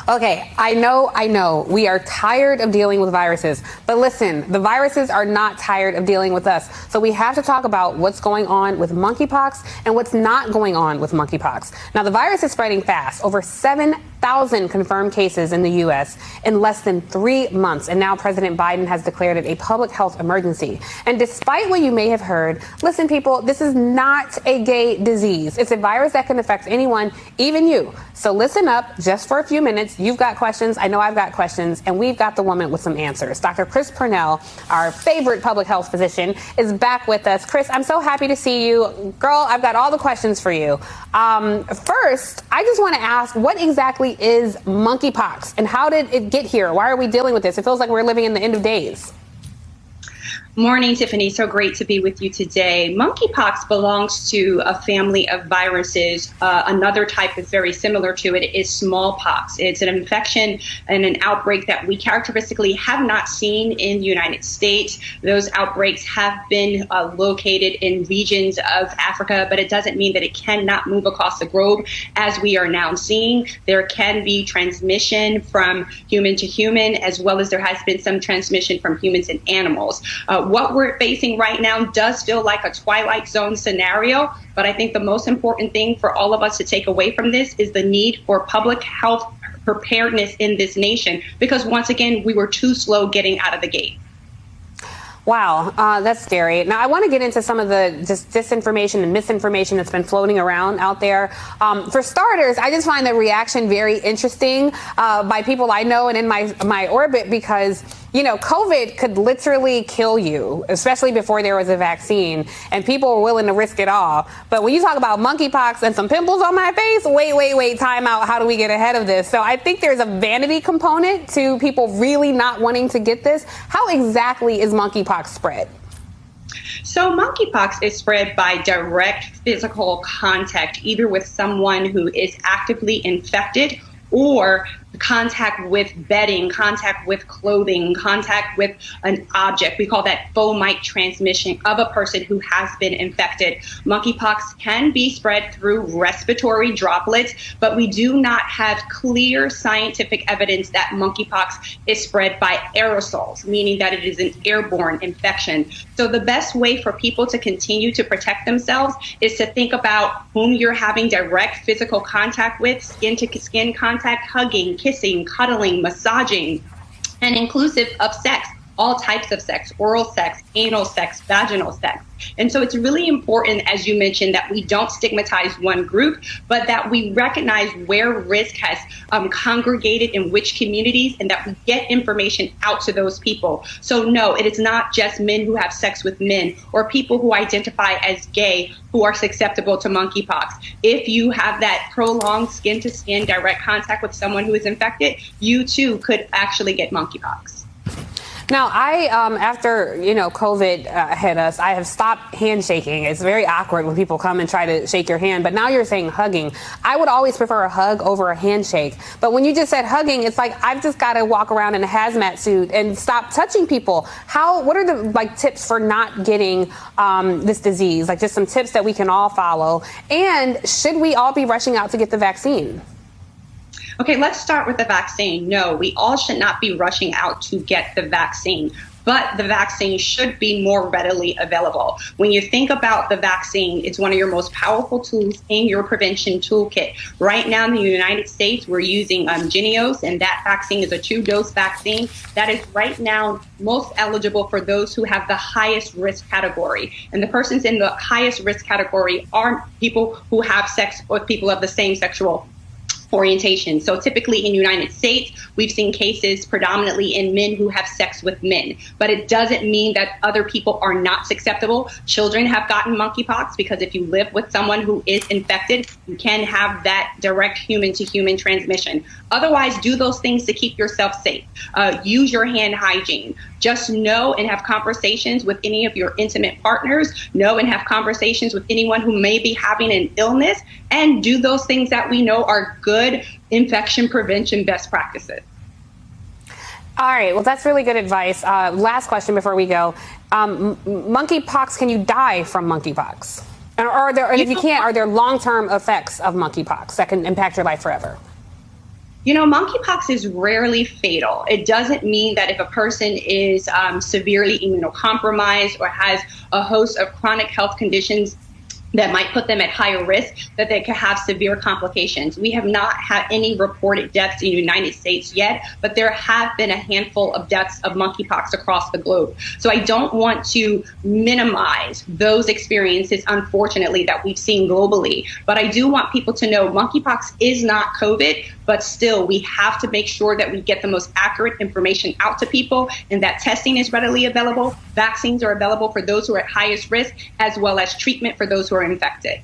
Okay, I know. We are tired of dealing with viruses. But listen, the viruses are not tired of dealing with us. So we have to talk about what's going on with monkeypox and what's not going on with monkeypox. Now, the virus is spreading fast. Over 7,000 confirmed cases in the U.S. in less than 3 months. And now President Biden has declared it a public health emergency. And despite what you may have heard, listen, people, this is not a gay disease. It's a virus that can affect anyone, even you. So listen up just for a few minutes. You've got questions. I know I've got questions. And we've got the woman with some answers. Dr. Chris Pernell, our favorite public health physician, is back with us. Chris, I'm so happy to see you. Girl, I've got all the questions for you. First, I just want to ask, what exactly is monkeypox? And how did it get here? Why are we dealing with this? It feels like we're living in the end of days. Morning, Tiffany. So great to be with you today. Monkeypox belongs to a family of viruses. Another type is very similar to it is smallpox. It's an infection and an outbreak that we characteristically have not seen in the United States. Those outbreaks have been located in regions of Africa, but it doesn't mean that it cannot move across the globe as we are now seeing. There can be transmission from human to human, as well as there has been some transmission from humans and animals. What we're facing right now does feel like a Twilight Zone scenario, but I think the most important thing for all of us to take away from this is the need for public health preparedness in this nation, because once again, we were too slow getting out of the gate. Wow, that's scary. Now, I want to get into some of the just disinformation and misinformation that's been floating around out there. For starters, I just find the reaction very interesting by people I know and in my orbit, because, you know, COVID could literally kill you, especially before there was a vaccine, and people were willing to risk it all. But when you talk about monkeypox and some pimples on my face, wait, time out. How do we get ahead of this? So I think there's a vanity component to people really not wanting to get this. How exactly is monkeypox spread? So monkeypox is spread by direct physical contact, either with someone who is actively infected or contact with bedding, contact with clothing, contact with an object. We call that fomite transmission of a person who has been infected. Monkeypox can be spread through respiratory droplets, but we do not have clear scientific evidence that monkeypox is spread by aerosols, meaning that it is an airborne infection. So the best way for people to continue to protect themselves is to think about whom you're having direct physical contact with, skin to skin contact, hugging, kissing, cuddling, massaging, and inclusive of sex, all types of sex, oral sex, anal sex, vaginal sex. And so it's really important, as you mentioned, that we don't stigmatize one group, but that we recognize where risk has congregated in which communities, and that we get information out to those people. So no, it is not just men who have sex with men or people who identify as gay who are susceptible to monkeypox. If you have that prolonged skin-to-skin direct contact with someone who is infected, you too could actually get monkeypox. Now, after, COVID hit us, I have stopped handshaking. It's very awkward when people come and try to shake your hand. But now you're saying hugging. I would always prefer a hug over a handshake. But when you just said hugging, it's like I've just got to walk around in a hazmat suit and stop touching people. What are the tips for not getting this disease? Like just some tips that we can all follow. And should we all be rushing out to get the vaccine? Okay, let's start with the vaccine. No, we all should not be rushing out to get the vaccine, but the vaccine should be more readily available. When you think about the vaccine, it's one of your most powerful tools in your prevention toolkit. Right now in the United States, we're using Jynneos, and that vaccine is a 2-dose vaccine that is right now most eligible for those who have the highest risk category. And the persons in the highest risk category are people who have sex with people of the same sexual orientation. So typically in the United States, we've seen cases predominantly in men who have sex with men, but it doesn't mean that other people are not susceptible. Children have gotten monkeypox because if you live with someone who is infected, you can have that direct human-to-human transmission. Otherwise, do those things to keep yourself safe. Use your hand hygiene. Just know and have conversations with any of your intimate partners. Know and have conversations with anyone who may be having an illness, and do those things that we know are good infection prevention best practices. All right. Well, that's really good advice. Last question before we go. Monkeypox, can you die from monkeypox? And if you can't, are there long-term effects of monkeypox that can impact your life forever? Monkeypox is rarely fatal. It doesn't mean that if a person is severely immunocompromised or has a host of chronic health conditions that might put them at higher risk, that they could have severe complications. We have not had any reported deaths in the United States yet, but there have been a handful of deaths of monkeypox across the globe. So I don't want to minimize those experiences, unfortunately, that we've seen globally. But I do want people to know monkeypox is not COVID, but still we have to make sure that we get the most accurate information out to people and that testing is readily available, vaccines are available for those who are at highest risk, as well as treatment for those who are infected.